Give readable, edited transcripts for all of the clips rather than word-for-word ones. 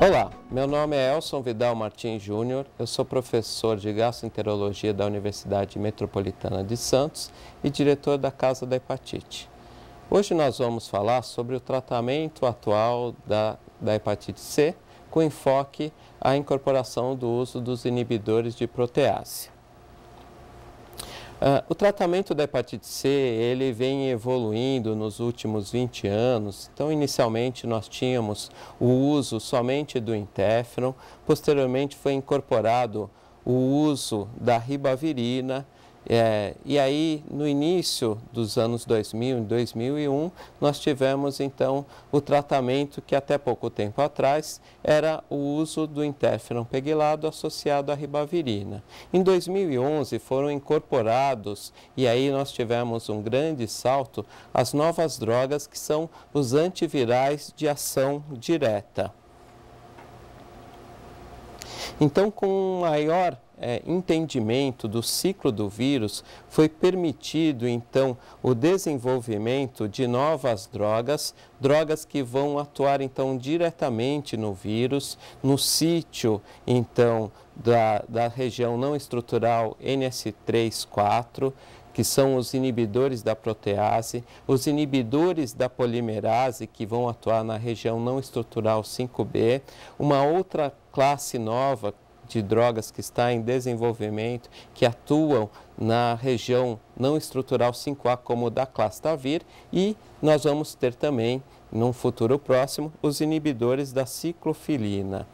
Olá, meu nome é Elson Vidal Martins Júnior, eu sou professor de gastroenterologia da Universidade Metropolitana de Santos e diretor da Casa da Hepatite. Hoje nós vamos falar sobre o tratamento atual da hepatite C, com enfoque à incorporação do uso dos inibidores de protease. O tratamento da hepatite C, ele vem evoluindo nos últimos 20 anos. Então, inicialmente, nós tínhamos o uso somente do interferon, posteriormente foi incorporado o uso da ribavirina, e aí, no início dos anos 2000, em 2001, nós tivemos, então, o tratamento que até pouco tempo atrás era o uso do interferon pegilado associado à ribavirina. Em 2011 foram incorporados, e aí nós tivemos um grande salto, as novas drogas que são os antivirais de ação direta. Então, com um maior entendimento do ciclo do vírus, foi permitido, então, o desenvolvimento de novas drogas, drogas que vão atuar, então, diretamente no vírus, no sítio, então, da região não estrutural NS3-4, que são os inibidores da protease, os inibidores da polimerase, que vão atuar na região não estrutural 5B, uma outra classe nova de drogas que está em desenvolvimento, que atuam na região não estrutural 5A, como o Daclastavir, e nós vamos ter também, num futuro próximo, os inibidores da ciclofilina.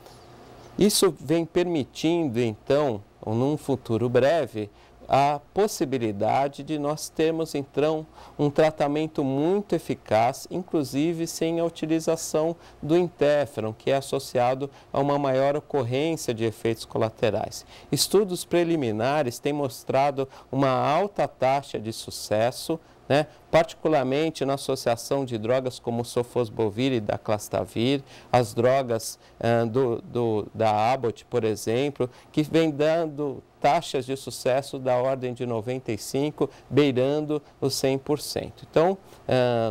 Isso vem permitindo, então, num futuro breve, a possibilidade de nós termos, então, um tratamento muito eficaz, inclusive sem a utilização do interferon, que é associado a uma maior ocorrência de efeitos colaterais. Estudos preliminares têm mostrado uma alta taxa de sucesso, particularmente na associação de drogas como o sofosbuvir e daclastavir, as drogas da Abbott, por exemplo, que vem dando taxas de sucesso da ordem de 95%, beirando os 100%. Então,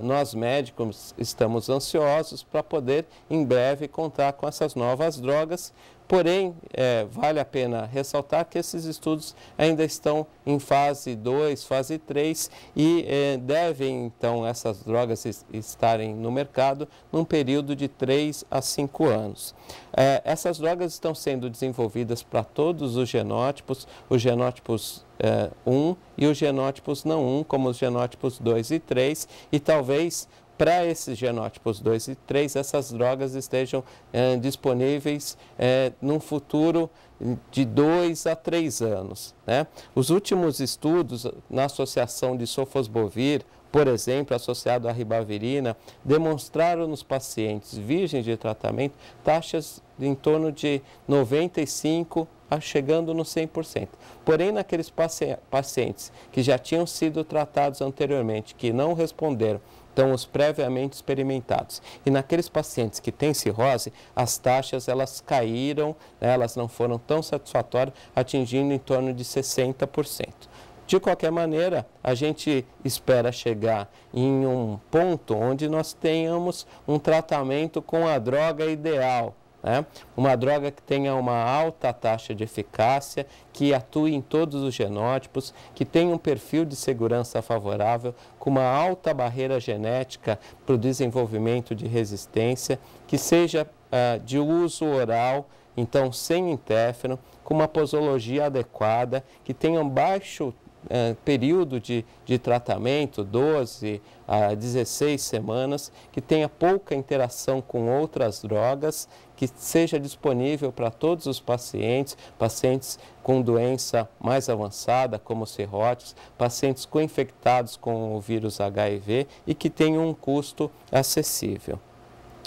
nós médicos estamos ansiosos para poder, em breve, contar com essas novas drogas. Porém, vale a pena ressaltar que esses estudos ainda estão em fase 2, fase 3 e devem, então, essas drogas estarem no mercado num período de 3 a 5 anos. Essas drogas estão sendo desenvolvidas para todos os genótipos 1 e os genótipos não 1, como os genótipos 2 e 3, e talvez para esses genótipos 2 e 3, essas drogas estejam disponíveis num futuro de 2 a 3 anos. Os últimos estudos na associação de sofosbuvir, por exemplo, associado à ribavirina, demonstraram nos pacientes virgens de tratamento taxas em torno de 95% chegando no 100%. Porém, naqueles pacientes que já tinham sido tratados anteriormente, que não responderam, então os previamente experimentados, e naqueles pacientes que têm cirrose, as taxas elas caíram, elas não foram tão satisfatórias, atingindo em torno de 60%. De qualquer maneira, a gente espera chegar em um ponto onde nós tenhamos um tratamento com a droga ideal, uma droga que tenha uma alta taxa de eficácia, que atue em todos os genótipos, que tenha um perfil de segurança favorável, com uma alta barreira genética para o desenvolvimento de resistência, que seja de uso oral, então sem interferon, com uma posologia adequada, que tenha um baixo período de tratamento, 12 a 16 semanas, que tenha pouca interação com outras drogas, que seja disponível para todos os pacientes, pacientes com doença mais avançada, como cirróticos, pacientes co-infectados com o vírus HIV e que tenham um custo acessível.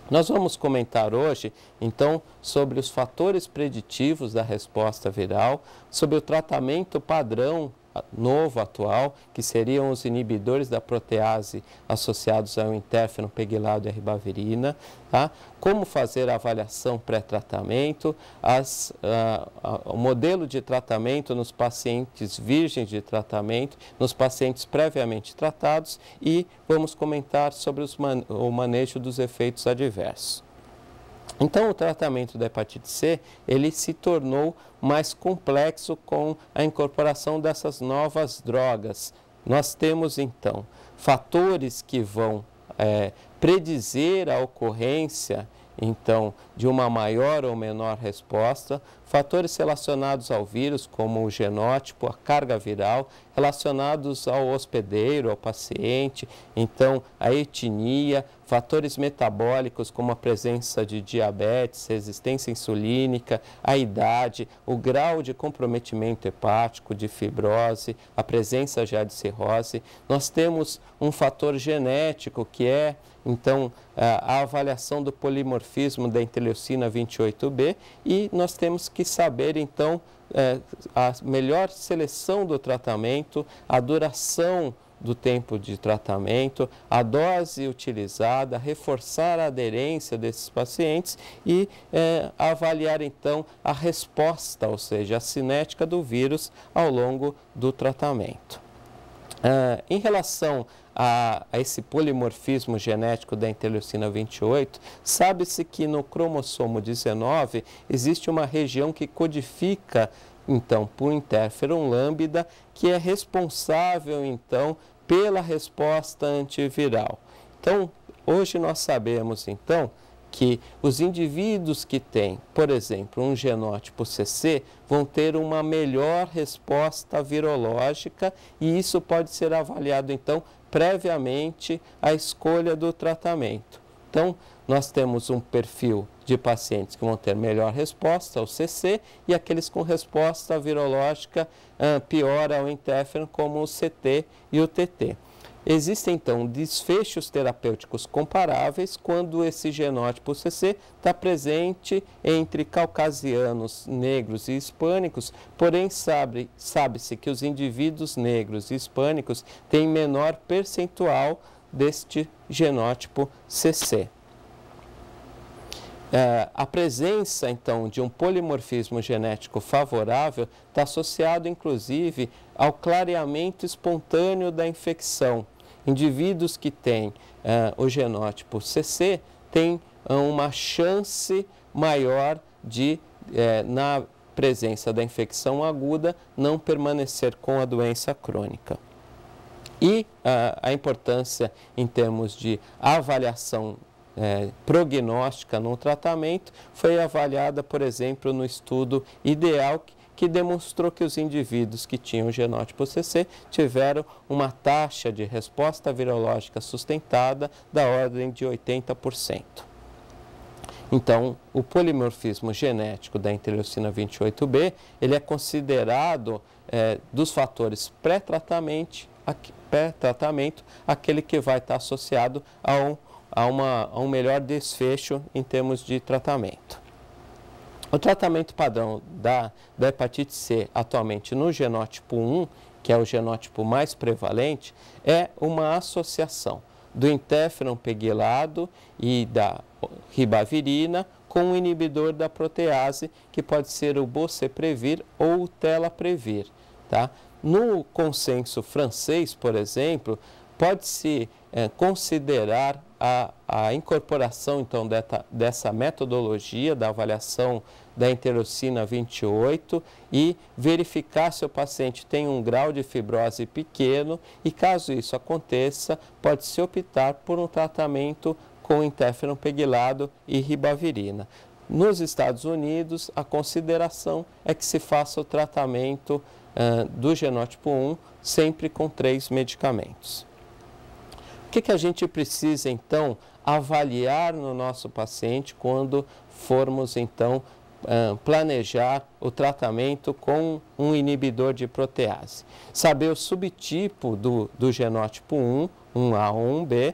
Nós vamos comentar hoje, então, sobre os fatores preditivos da resposta viral, sobre o tratamento padrão novo, atual, que seriam os inibidores da protease associados ao interferon pegilado e à ribavirina, como fazer a avaliação pré-tratamento, o modelo de tratamento nos pacientes virgens de tratamento, nos pacientes previamente tratados e vamos comentar sobre o manejo dos efeitos adversos. Então, o tratamento da hepatite C, ele se tornou mais complexo com a incorporação dessas novas drogas. Nós temos, então, fatores que vão predizer a ocorrência, então, de uma maior ou menor resposta, fatores relacionados ao vírus, como o genótipo, a carga viral, relacionados ao hospedeiro, ao paciente, então, a etnia, fatores metabólicos, como a presença de diabetes, resistência insulínica, a idade, o grau de comprometimento hepático, de fibrose, a presença já de cirrose. Nós temos um fator genético que é, então, a avaliação do polimorfismo da interleucina 28B e nós temos que saber, então, a melhor seleção do tratamento, a duração do tempo de tratamento, a dose utilizada, reforçar a aderência desses pacientes e avaliar, então, a resposta, ou seja, a cinética do vírus ao longo do tratamento. Em relação a esse polimorfismo genético da interleucina 28, sabe-se que no cromossomo 19 existe uma região que codifica, então, por interferon lambda, que é responsável, então, pela resposta antiviral. Então, hoje nós sabemos, então, que os indivíduos que têm, por exemplo, um genótipo CC, vão ter uma melhor resposta virológica e isso pode ser avaliado, então, previamente à escolha do tratamento. Então, nós temos um perfil de pacientes que vão ter melhor resposta ao CC e aqueles com resposta virológica pior ao interferon, como o CT e o TT. Existem, então, desfechos terapêuticos comparáveis quando esse genótipo CC está presente entre caucasianos, negros e hispânicos, porém sabe-se que os indivíduos negros e hispânicos têm menor percentual deste genótipo CC. A presença, então, de um polimorfismo genético favorável está associado, inclusive, ao clareamento espontâneo da infecção. Indivíduos que têm o genótipo CC têm uma chance maior de, na presença da infecção aguda, não permanecer com a doença crônica. E a importância em termos de avaliação prognóstica no tratamento foi avaliada, por exemplo, no estudo IDEAL, que demonstrou que os indivíduos que tinham o genótipo CC tiveram uma taxa de resposta virológica sustentada da ordem de 80%. Então, o polimorfismo genético da interleucina 28B, ele é considerado dos fatores pré-tratamento, aquele que vai estar associado a um melhor desfecho em termos de tratamento. O tratamento padrão da hepatite C atualmente no genótipo 1, que é o genótipo mais prevalente, é uma associação do interferon pegilado e da ribavirina com o inibidor da protease, que pode ser o boceprevir ou o telaprevir. Tá? No consenso francês, por exemplo, pode-se considerar a incorporação, então, dessa metodologia da avaliação da interleucina 28 e verificar se o paciente tem um grau de fibrose pequeno e, caso isso aconteça, pode-se optar por um tratamento com interferon pegilado e ribavirina. Nos Estados Unidos, a consideração é que se faça o tratamento do genótipo 1 sempre com 3 medicamentos. O que a gente precisa, então, avaliar no nosso paciente quando formos, então, planejar o tratamento com um inibidor de protease? Saber o subtipo do genótipo 1, 1A ou 1B,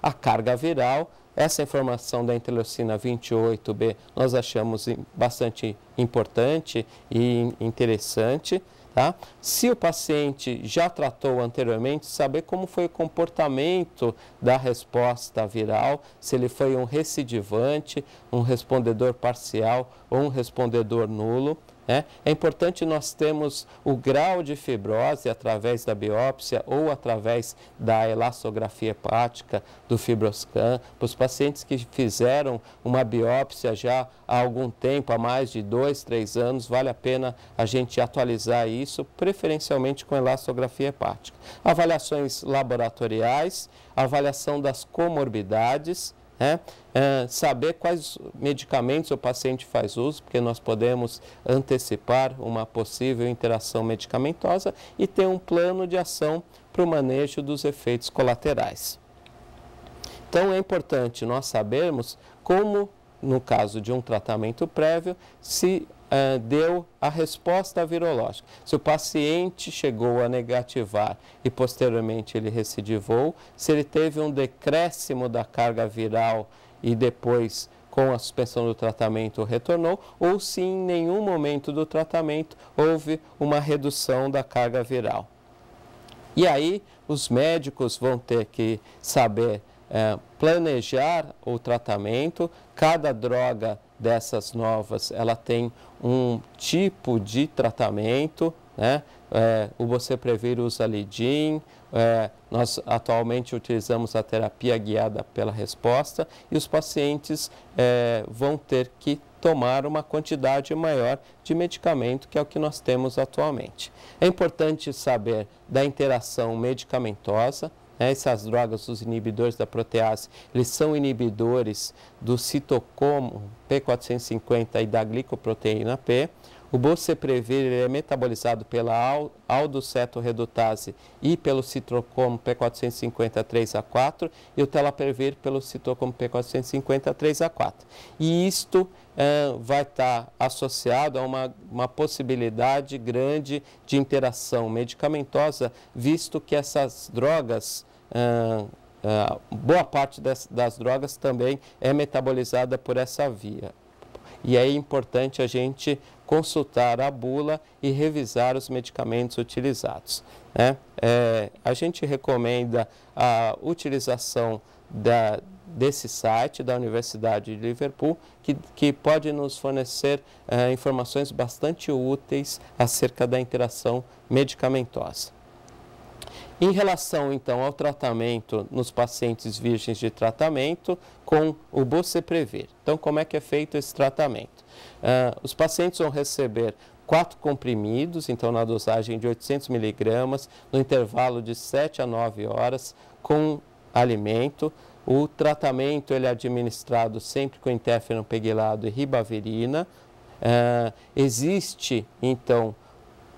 a carga viral. Essa informação da interleucina 28B nós achamos bastante importante e interessante. Tá? Se o paciente já tratou anteriormente, saber como foi o comportamento da resposta viral, se ele foi um recidivante, um respondedor parcial ou um respondedor nulo. É importante nós termos o grau de fibrose através da biópsia ou através da elastografia hepática do FibroScan. Para os pacientes que fizeram uma biópsia já há algum tempo, há mais de 2, 3 anos, vale a pena a gente atualizar isso, preferencialmente com elastografia hepática. Avaliações laboratoriais, avaliação das comorbidades, saber quais medicamentos o paciente faz uso, porque nós podemos antecipar uma possível interação medicamentosa e ter um plano de ação para o manejo dos efeitos colaterais. Então é importante nós sabermos como, no caso de um tratamento prévio, se deu a resposta virológica. Se o paciente chegou a negativar e posteriormente ele recidivou, se ele teve um decréscimo da carga viral e depois com a suspensão do tratamento retornou, ou se em nenhum momento do tratamento houve uma redução da carga viral. E aí os médicos vão ter que saber planejar o tratamento. Cada droga dessas novas, ela tem um tipo de tratamento, o Boceprevir usa Lidin, nós atualmente utilizamos a terapia guiada pela resposta e os pacientes vão ter que tomar uma quantidade maior de medicamento, que é o que nós temos atualmente. É importante saber da interação medicamentosa. Essas drogas, os inibidores da protease, eles são inibidores do citocromo P450 e da glicoproteína P. O Boceprevir é metabolizado pela aldocetoredutase e pelo citocromo P450 3A4 e o Telaprevir pelo citocromo P450 3A4. E isto vai estar associado a uma possibilidade grande de interação medicamentosa, visto que essas drogas, boa parte das drogas também é metabolizada por essa via. E é importante a gente consultar a bula e revisar os medicamentos utilizados. A gente recomenda a utilização desse site da Universidade de Liverpool, que pode nos fornecer informações bastante úteis acerca da interação medicamentosa. Em relação, então, ao tratamento nos pacientes virgens de tratamento com o Boceprevir. Então, como é que é feito esse tratamento? Os pacientes vão receber 4 comprimidos, então na dosagem de 800 mg, no intervalo de 7 a 9 horas, com alimento. O tratamento ele é administrado sempre com interferon pegilado e ribavirina. Existe, então,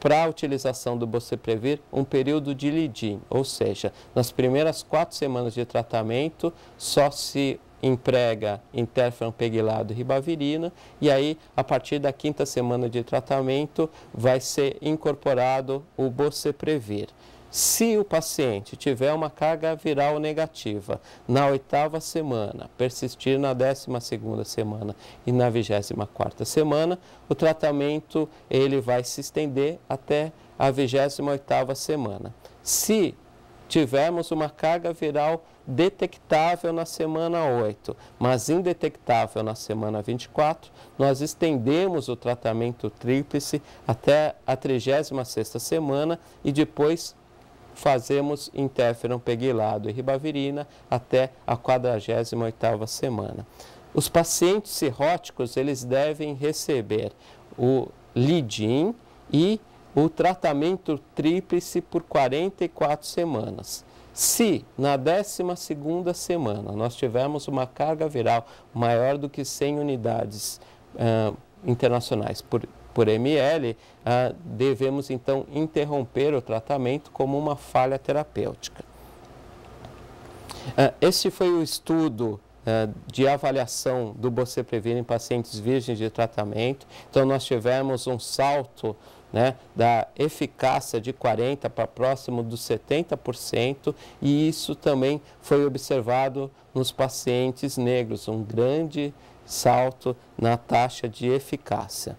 para a utilização do Boceprevir, um período de lead-in, ou seja, nas primeiras 4 semanas de tratamento só se emprega interferon pegilado e ribavirina, e aí a partir da 5ª semana de tratamento vai ser incorporado o Boceprevir. Se o paciente tiver uma carga viral negativa na 8ª semana, persistir na 12ª semana e na 24ª semana, o tratamento ele vai se estender até a 28ª semana. Se tivermos uma carga viral detectável na semana 8, mas indetectável na semana 24, nós estendemos o tratamento tríplice até a 36ª semana e depois fazemos interferon pegilado e ribavirina até a 48ª semana. Os pacientes cirróticos, eles devem receber o lead-in e o tratamento tríplice por 44 semanas. Se na 12ª semana nós tivermos uma carga viral maior do que 100 unidades internacionais por ml, devemos então interromper o tratamento como uma falha terapêutica. Este foi o estudo de avaliação do Boceprevir em pacientes virgens de tratamento. Então nós tivemos um salto da eficácia de 40% para próximo dos 70%, e isso também foi observado nos pacientes negros, um grande salto na taxa de eficácia.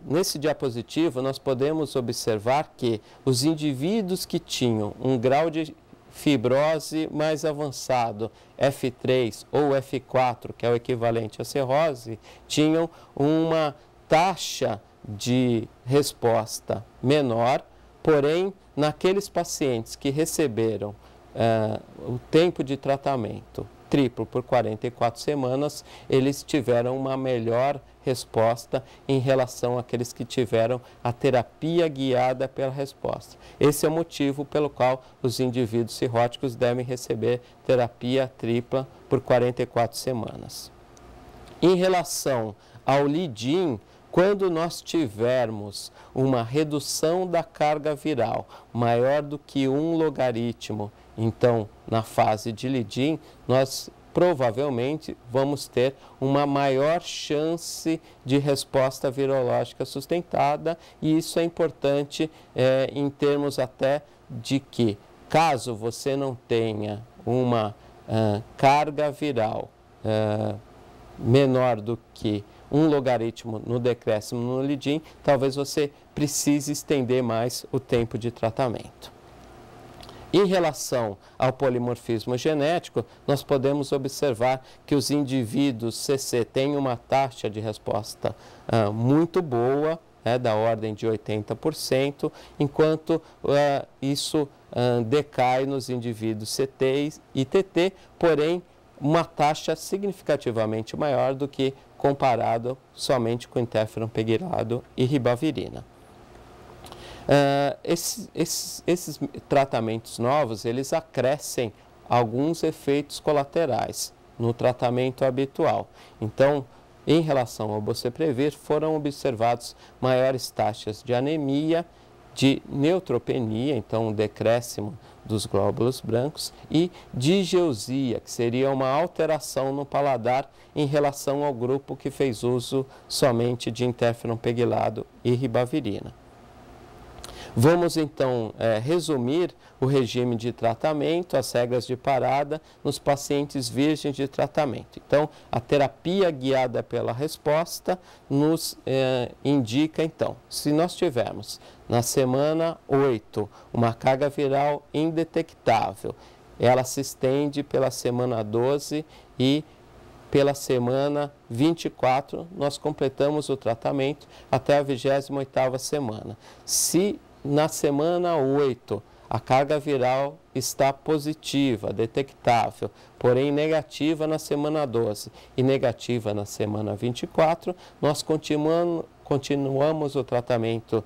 Nesse diapositivo nós podemos observar que os indivíduos que tinham um grau de fibrose mais avançado, F3 ou F4, que é o equivalente à cirrose, tinham uma taxa de resposta menor, porém, naqueles pacientes que receberam o tempo de tratamento triplo por 44 semanas, eles tiveram uma melhor resposta em relação àqueles que tiveram a terapia guiada pela resposta. Esse é o motivo pelo qual os indivíduos cirróticos devem receber terapia tripla por 44 semanas. Em relação ao Lidin, quando nós tivermos uma redução da carga viral maior do que 1 logaritmo, então, na fase de Lidin, nós provavelmente vamos ter uma maior chance de resposta virológica sustentada, e isso é importante em termos até de que, caso você não tenha uma carga viral menor do que 1 logaritmo no decréscimo no Lidin, talvez você precise estender mais o tempo de tratamento. Em relação ao polimorfismo genético, nós podemos observar que os indivíduos CC têm uma taxa de resposta muito boa, da ordem de 80%, enquanto isso decai nos indivíduos CT e TT, porém, uma taxa significativamente maior do que comparado somente com interferon pegilado e ribavirina. Esses tratamentos novos, eles acrescem alguns efeitos colaterais no tratamento habitual. Então, em relação ao Boceprevir, foram observados maiores taxas de anemia, de neutropenia, então um decréscimo dos glóbulos brancos, e digeusia, que seria uma alteração no paladar em relação ao grupo que fez uso somente de interferon pegilado e ribavirina. Vamos então resumir o regime de tratamento, as regras de parada nos pacientes virgens de tratamento. Então, a terapia guiada pela resposta nos indica, então, se nós tivermos na semana 8 uma carga viral indetectável, ela se estende pela semana 12 e pela semana 24 nós completamos o tratamento até a 28ª semana. Se na semana 8 a carga viral está positiva, detectável, porém negativa na semana 12 e negativa na semana 24, nós continuamos o tratamento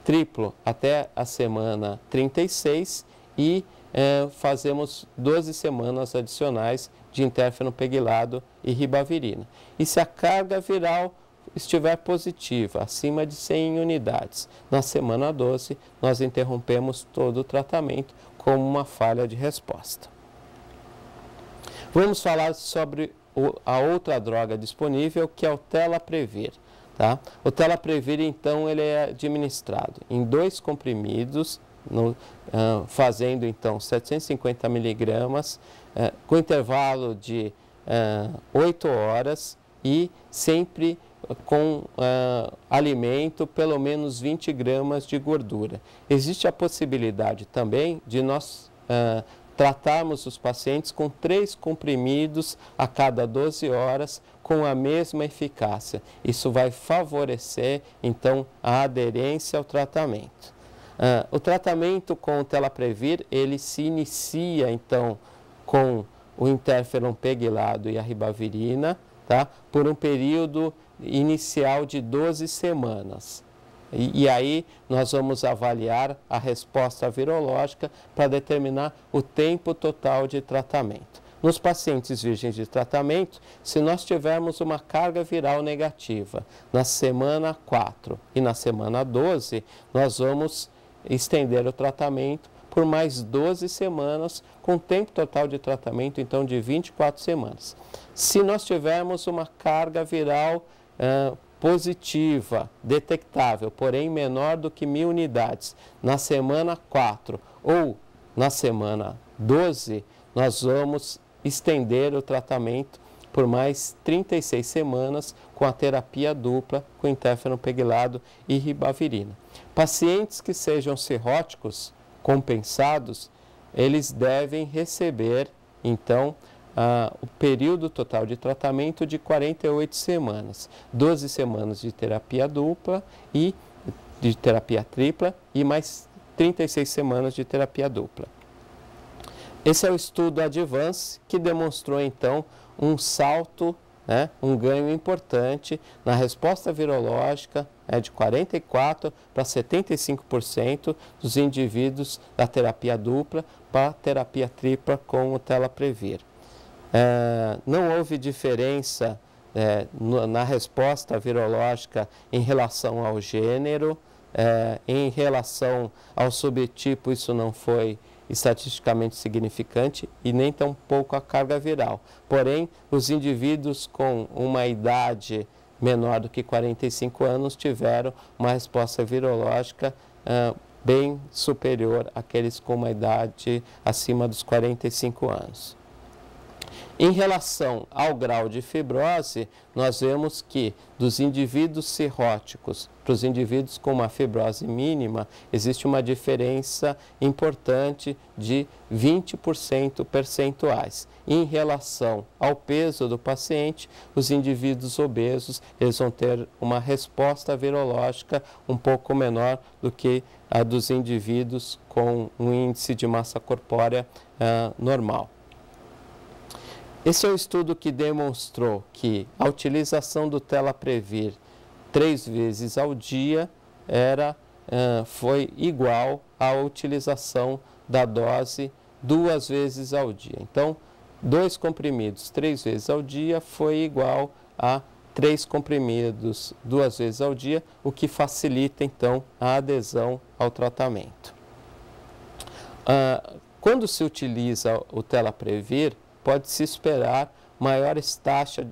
triplo até a semana 36 e fazemos 12 semanas adicionais de interferon pegilado e ribavirina. E se a carga viral estiver positiva, acima de 100 unidades, na semana 12, nós interrompemos todo o tratamento como uma falha de resposta. Vamos falar sobre a outra droga disponível, que é o Telaprevir. Tá? O Telaprevir, então, ele é administrado em 2 comprimidos, fazendo, então, 750 miligramas, com intervalo de 8 horas e sempre com alimento, pelo menos 20 gramas de gordura. Existe a possibilidade também de nós tratarmos os pacientes com 3 comprimidos a cada 12 horas com a mesma eficácia. Isso vai favorecer, então, a aderência ao tratamento. O tratamento com o Telaprevir, ele se inicia, então, com o interferon pegilado e a ribavirina, tá? Por um período inicial de 12 semanas. E aí nós vamos avaliar a resposta virológica para determinar o tempo total de tratamento. Nos pacientes virgens de tratamento, se nós tivermos uma carga viral negativa na semana 4 e na semana 12, nós vamos estender o tratamento por mais 12 semanas, com tempo total de tratamento, então, de 24 semanas. Se nós tivermos uma carga viral positiva, detectável, porém menor do que 1000 unidades, na semana 4 ou na semana 12, nós vamos estender o tratamento por mais 36 semanas com a terapia dupla com interferon pegilado e ribavirina. Pacientes que sejam cirróticos compensados, eles devem receber, então, o período total de tratamento de 48 semanas, 12 semanas de terapia dupla e de terapia tripla e mais 36 semanas de terapia dupla. Esse é o estudo Advance, que demonstrou então um salto, um ganho importante na resposta virológica de 44% para 75% dos indivíduos da terapia dupla para a terapia tripla com o Telaprevir. Não houve diferença na resposta virológica em relação ao gênero, em relação ao subtipo isso não foi estatisticamente significante e nem tampouco a carga viral. Porém, os indivíduos com uma idade menor do que 45 anos tiveram uma resposta virológica bem superior àqueles com uma idade acima dos 45 anos. Em relação ao grau de fibrose, nós vemos que dos indivíduos cirróticos para os indivíduos com uma fibrose mínima, existe uma diferença importante de 20% percentuais. Em relação ao peso do paciente, os indivíduos obesos eles vão ter uma resposta virológica um pouco menor do que a dos indivíduos com um índice de massa corpórea normal. Esse é o estudo que demonstrou que a utilização do Telaprevir 3 vezes ao dia foi igual à utilização da dose 2 vezes ao dia. Então, 2 comprimidos 3 vezes ao dia foi igual a 3 comprimidos 2 vezes ao dia, o que facilita então a adesão ao tratamento. Quando se utiliza o Telaprevir, pode-se esperar maiores taxas